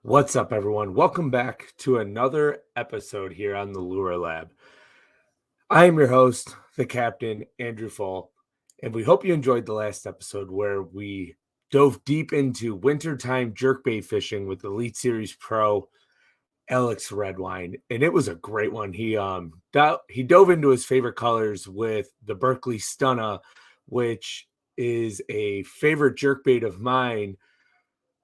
What's up, everyone? Welcome back to another episode here on the Lure Lab. I am your host, the Captain, Andrew Full, and we hope you enjoyed the last episode where we dove deep into wintertime jerkbait fishing with Elite Series Pro Alex Redwine, and it was a great one. He dove into his favorite colors with the Berkeley Stunna, which is a favorite jerkbait of mine.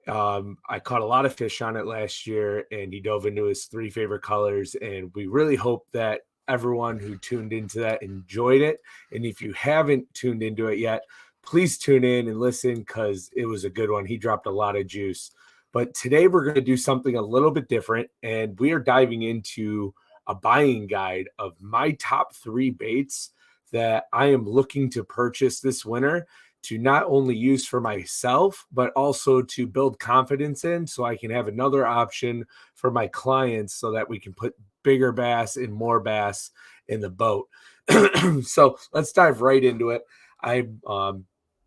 I caught a lot of fish on it last year, and he dove into his three favorite colors. And we really hope that everyone who tuned into that enjoyed it. And if you haven't tuned into it yet, please tune in and listen because it was a good one. He dropped a lot of juice. But today we're going to do something a little bit different, and we are diving into a buying guide of my top 3 baits that I am looking to purchase this winter to not only use for myself, but also to build confidence in so I can have another option for my clients so that we can put bigger bass and more bass in the boat. So let's dive right into it. I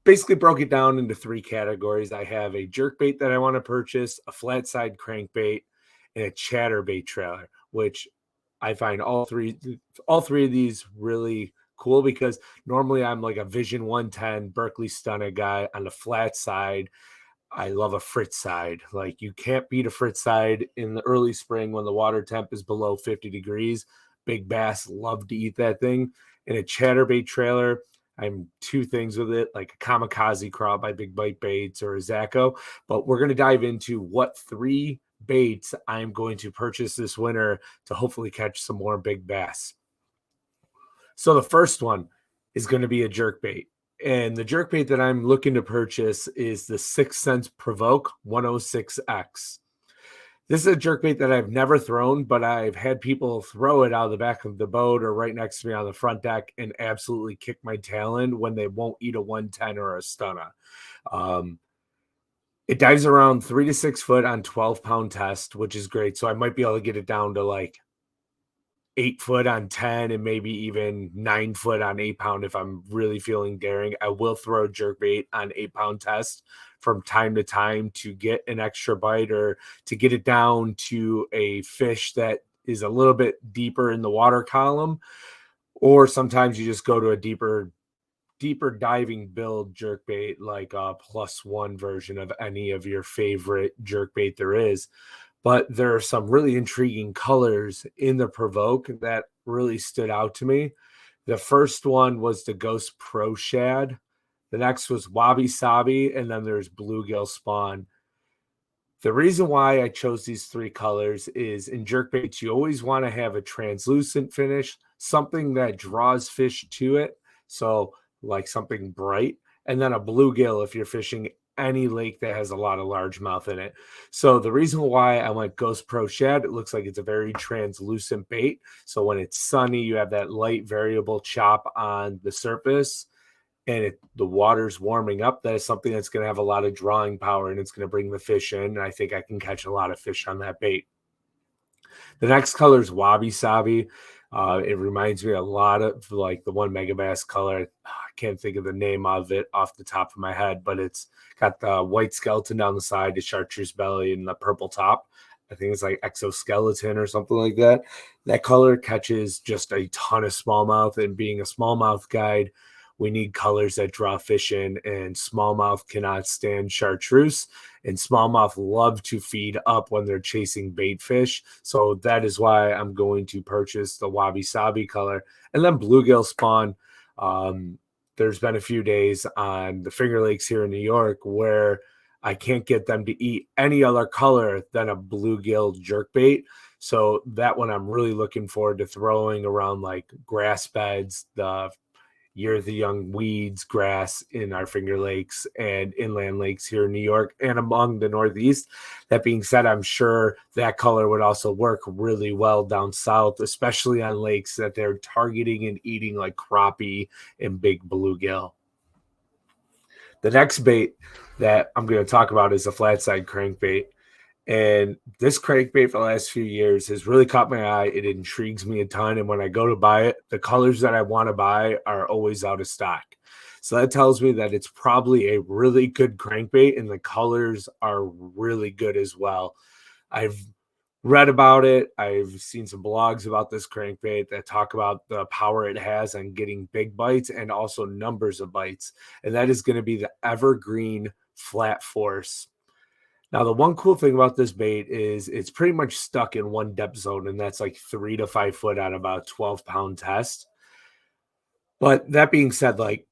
basically broke it down into 3 categories. I have a jerkbait that I want to purchase, a flat side crankbait, and a chatterbait trailer, which I find all three of these really cool because normally I'm like a Vision 110 Berkeley Stunna guy on the flat side. I love a Fritz side. Like, you can't beat a Fritz side in the early spring when the water temp is below 50 degrees. Big bass love to eat that thing. And a chatterbait trailer, I'm 2 things with it, like a kamikaze craw by Big Bite Baits or a Zacho. But we're going to dive into what 3 baits I'm going to purchase this winter to hopefully catch some more big bass. So the first one is going to be a jerkbait. And the jerkbait that I'm looking to purchase is the 6 Sense Provoke 106X. This is a jerkbait that I've never thrown, but I've had people throw it out of the back of the boat or right next to me on the front deck and absolutely kick my tail in when they won't eat a 110 or a Stunna. It dives around 3 to 6 foot on 12-pound test, which is great. So I might be able to get it down to like 8 foot on 10 and maybe even 9 foot on 8-pound if I'm really feeling daring. I will throw jerkbait on 8-pound test from time to time to get an extra bite or to get it down to a fish that is a little bit deeper in the water column. Or sometimes you just go to a deeper diving build jerkbait, like a +1 version of any of your favorite jerkbait there is. But there are some really intriguing colors in the Provoke that really stood out to me. The first one was the Ghost Pro Shad. The next was Wabi Sabi, and then there's Bluegill Spawn. The reason why I chose these 3 colors is in jerkbaits, you always want to have a translucent finish, something that draws fish to it. So like something bright, and then a bluegill if you're fishing any lake that has a lot of largemouth in it. So the reason why I went Ghost Pro Shad, it looks like it's a very translucent bait. So when it's sunny, you have that light variable chop on the surface and the water's warming up. That is something that's going to have a lot of drawing power and it's going to bring the fish in. And I think I can catch a lot of fish on that bait. The next color is Wabi Sabi. It reminds me a lot of like the one Megabass color. I can't think of the name of it off the top of my head, but it's got the white skeleton down the side, the chartreuse belly, and the purple top. I think it's like exoskeleton or something like that. That color catches just a ton of smallmouth, and being a smallmouth guide, we need colors that draw fish in, and smallmouth cannot stand chartreuse, and smallmouth love to feed up when they're chasing bait fish. So that is why I'm going to purchase the Wabi Sabi color. And then Bluegill Spawn. There's been a few days on the Finger Lakes here in New York where I can't get them to eat any other color than a bluegill jerkbait. So that one I'm really looking forward to throwing around like grass beds, the young weeds, grass in our Finger Lakes and inland lakes here in New York and among the Northeast. That being said, I'm sure that color would also work really well down south, especially on lakes that they're targeting and eating like crappie and big bluegill. The next bait that I'm going to talk about is a flat side crankbait. And this crankbait for the last few years has really caught my eye. It intrigues me a ton. And when I go to buy it, the colors that I want to buy are always out of stock. So that tells me that it's probably a really good crankbait and the colors are really good as well. I've read about it. I've seen some blogs about this crankbait that talk about the power it has on getting big bites and also numbers of bites. And that is going to be the Evergreen Flat Force. Now, the one cool thing about this bait is it's pretty much stuck in one depth zone, and that's like 3 to 5 foot on about 12-pound test. But that being said, like,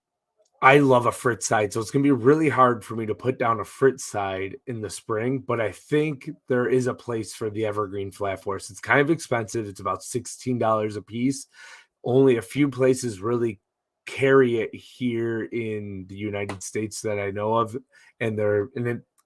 I love a fritz side, so it's going to be really hard for me to put down a fritz side in the spring, but I think there is a place for the Evergreen Flat Force. It's kind of expensive. It's about $16 a piece. Only a few places really carry it here in the United States that I know of, and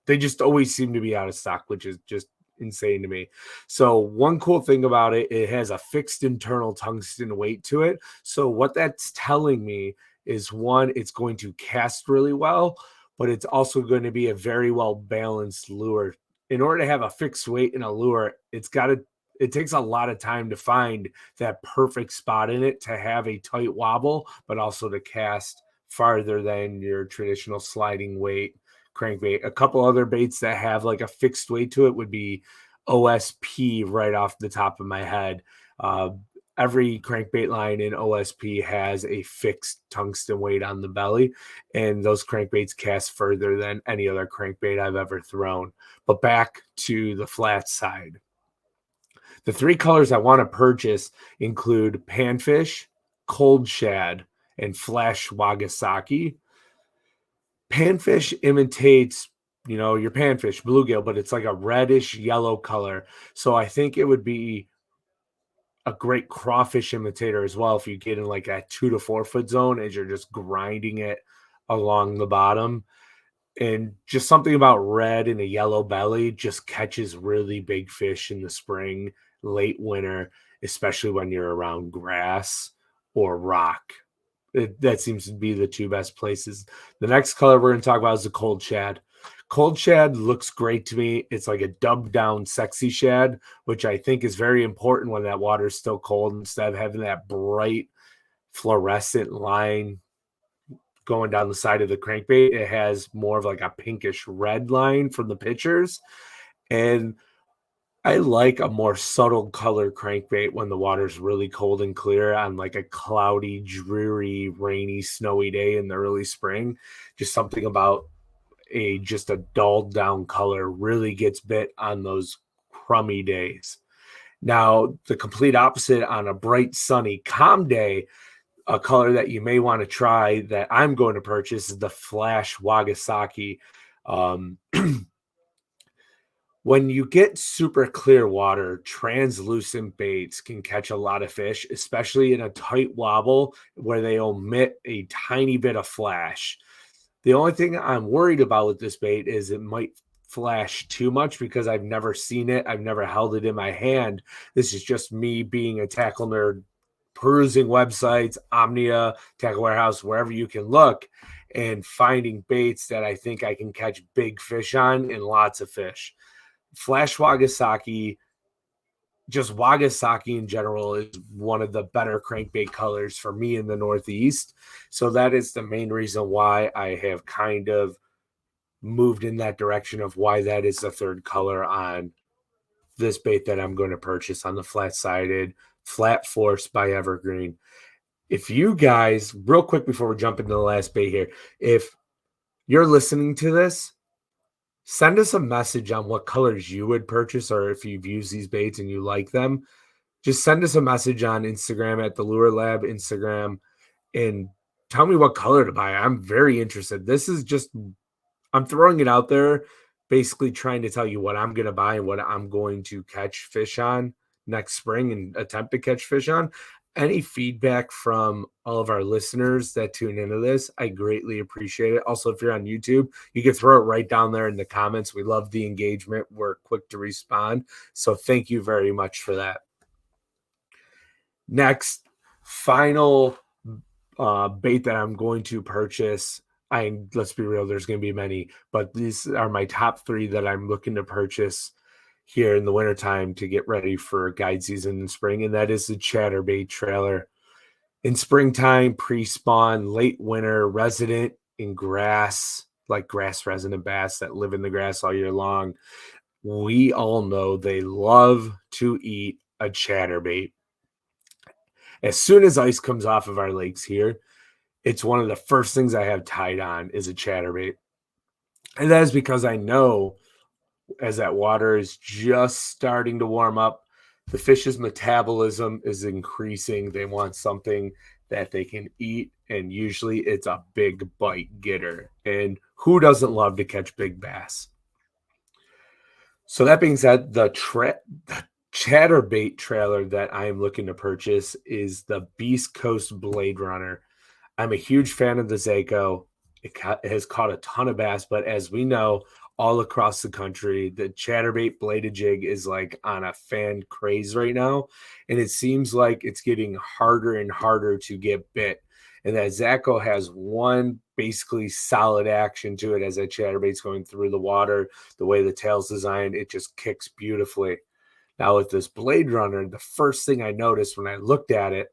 they just always seem to be out of stock, which is just insane to me. So one cool thing about it, it has a fixed internal tungsten weight to it. So what that's telling me is, one, it's going to cast really well, but it's also going to be a very well balanced lure. In order to have a fixed weight in a lure, it takes a lot of time to find that perfect spot in it to have a tight wobble, but also to cast farther than your traditional sliding weight crankbait. A couple other baits that have like a fixed weight to it would be OSP, right off the top of my head. Every crankbait line in OSP has a fixed tungsten weight on the belly, and those crankbaits cast further than any other crankbait I've ever thrown. But back to the flat side. The 3 colors I want to purchase include panfish, cold shad, and flash wagasaki. Panfish imitates, your panfish, bluegill, but it's like a reddish yellow color. So I think it would be a great crawfish imitator as well if you get in like that 2 to 4 foot zone as you're just grinding it along the bottom. And just something about red and a yellow belly just catches really big fish in the spring, late winter, especially when you're around grass or rock. That seems to be the 2 best places. The next color we're going to talk about is the cold shad. Cold shad looks great to me. It's like a dubbed down sexy shad, which I think is very important when that water is still cold. Instead of having that bright fluorescent line going down the side of the crankbait, it has more of like a pinkish red line from the pictures. And I like a more subtle color crankbait when the water's really cold and clear on like a cloudy, dreary, rainy, snowy day in the early spring. Just something about just a dulled down color really gets bit on those crummy days. Now, the complete opposite on a bright, sunny, calm day, a color that you may want to try that I'm going to purchase is the Flash Wagasaki. When you get super clear water, translucent baits can catch a lot of fish, especially in a tight wobble where they omit a tiny bit of flash. The only thing I'm worried about with this bait is it might flash too much because I've never seen it. I've never held it in my hand. This is just me being a tackle nerd, perusing websites, Omnia, Tackle Warehouse, wherever you can look, and finding baits that I think I can catch big fish on and lots of fish. Flash Wagasaki, just Wagasaki in general, is one of the better crankbait colors for me in the Northeast. So that is the main reason why I have kind of moved in that direction of why that is the 3rd color on this bait that I'm going to purchase on the flat-sided Flat Force by Evergreen. If you guys, real quick before we jump into the last bait here, if you're listening to this, send us a message on what colors you would purchase, or if you've used these baits and you like them, just send us a message on Instagram at the Lure Lab Instagram and tell me what color to buy. I'm very interested. This is just, I'm throwing it out there, basically trying to tell you what I'm going to buy and what I'm going to catch fish on next spring and attempt to catch fish on. Any feedback from all of our listeners that tune into this, I greatly appreciate it. Also, if you're on YouTube, you can throw it right down there in the comments. We love the engagement. We're quick to respond. So thank you very much for that. Next, final bait that I'm going to purchase. Let's be real, there's going to be many, but these are my top 3 that I'm looking to purchase here in the wintertime to get ready for guide season in spring, and that is the chatterbait trailer. In springtime, pre-spawn, late winter, resident in grass, like grass resident bass that live in the grass all year long. we all know they love to eat a chatterbait. As soon as ice comes off of our lakes here, it's one of the first things I have tied on is a chatterbait. And that is because I know as that water is just starting to warm up, the fish's metabolism is increasing. They want something that they can eat, and usually it's a big bite getter. And who doesn't love to catch big bass? So that being said, the chatterbait trailer that I am looking to purchase is the Beast Coast Blade Runner. I'm a huge fan of the Zaco. It has caught a ton of bass, but as we know, all across the country, the chatterbait bladed jig is like on a fan craze right now. And it seems like it's getting harder and harder to get bit. And that Zaco has one basically solid action to it as that chatterbait's going through the water. The way the tail's designed, it just kicks beautifully. Now with this Blade Runner, the first thing I noticed when I looked at it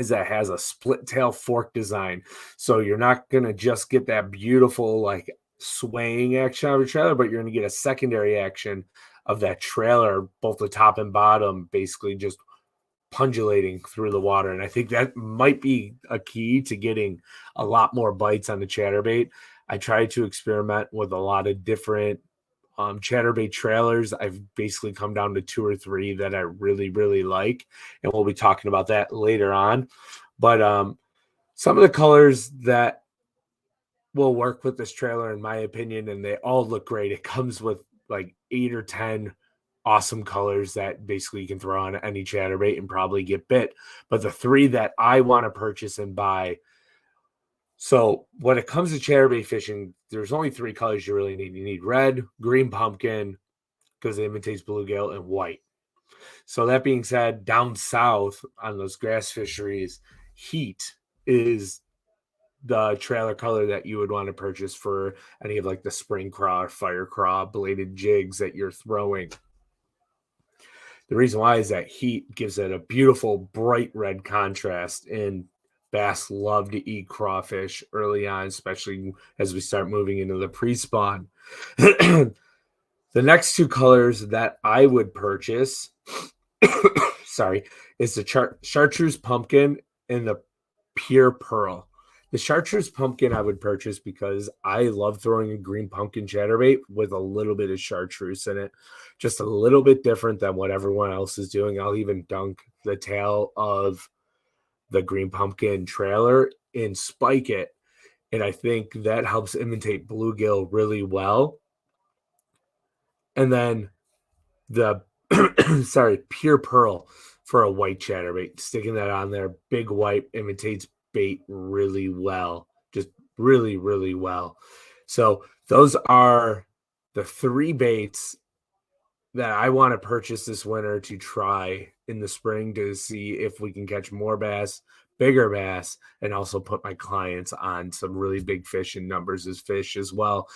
is that it has a split tail fork design. So you're not going to just get that beautiful like swaying action of a trailer, but you're going to get a secondary action of that trailer, both the top and bottom, basically just pundulating through the water. And I think that might be a key to getting a lot more bites on the chatterbait. I tried to experiment with a lot of different chatterbait trailers. I've basically come down to 2 or 3 that I really, really like. And we'll be talking about that later on. But some of the colors that will work with this trailer, in my opinion, and they all look great. It comes with like 8 or 10 awesome colors that basically you can throw on any chatterbait and probably get bit. But the 3 that I want to purchase and buy. So when it comes to chatterbait fishing, there's only 3 colors you really need. You need red, green pumpkin, because it imitates bluegill, and white. So that being said, down south on those grass fisheries, heat is the trailer color that you would want to purchase for any of like the spring craw, fire craw, bladed jigs that you're throwing. The reason why is that heat gives it a beautiful bright red contrast, and bass love to eat crawfish early on, especially as we start moving into the pre-spawn. The next 2 colors that I would purchase, sorry, is the chartreuse pumpkin and the pure pearl. The chartreuse pumpkin I would purchase because I love throwing a green pumpkin chatterbait with a little bit of chartreuse in it. Just a little bit different than what everyone else is doing. I'll even dunk the tail of the green pumpkin trailer and spike it. And I think that helps imitate bluegill really well. And then the pure pearl for a white chatterbait, sticking that on there, big white, imitates bait really well, just really, really well. So those are the 3 baits that I want to purchase this winter to try in the spring to see if we can catch more bass, bigger bass, and also put my clients on some really big fish and numbers as fish as well.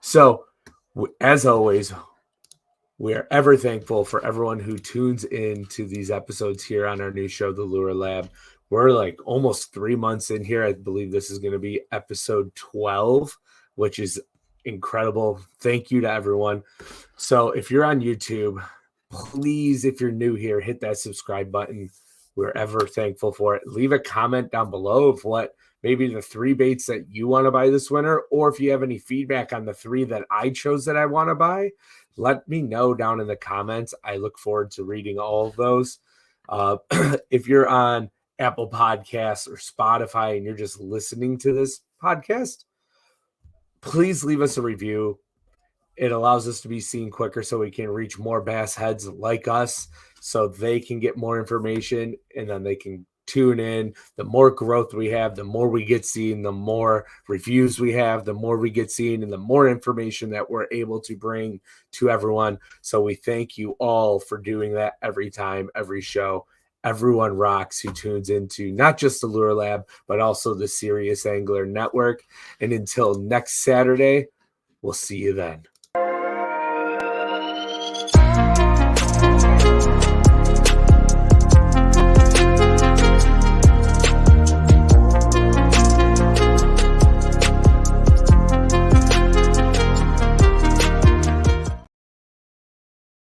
So as always, we are ever thankful for everyone who tunes in to these episodes here on our new show, The Lure Lab. We're like almost 3 months in here. I believe this is going to be episode 12, which is incredible. Thank you to everyone. So if you're on YouTube, please, if you're new here, hit that subscribe button. We're ever thankful for it. Leave a comment down below of what maybe the 3 baits that you want to buy this winter, or if you have any feedback on the 3 that I chose that I want to buy, let me know down in the comments. I look forward to reading all of those. If you're on Apple Podcasts or Spotify and you're just listening to this podcast, please leave us a review. It allows us to be seen quicker so we can reach more bass heads like us so they can get more information and then they can tune in. The more growth we have, the more we get seen, the more reviews we have, the more we get seen, and the more information that we're able to bring to everyone. So we thank you all for doing that every time, every show. Everyone rocks who tunes into not just the Lure Lab, but also the Serious Angler Network. And until next Saturday, we'll see you then.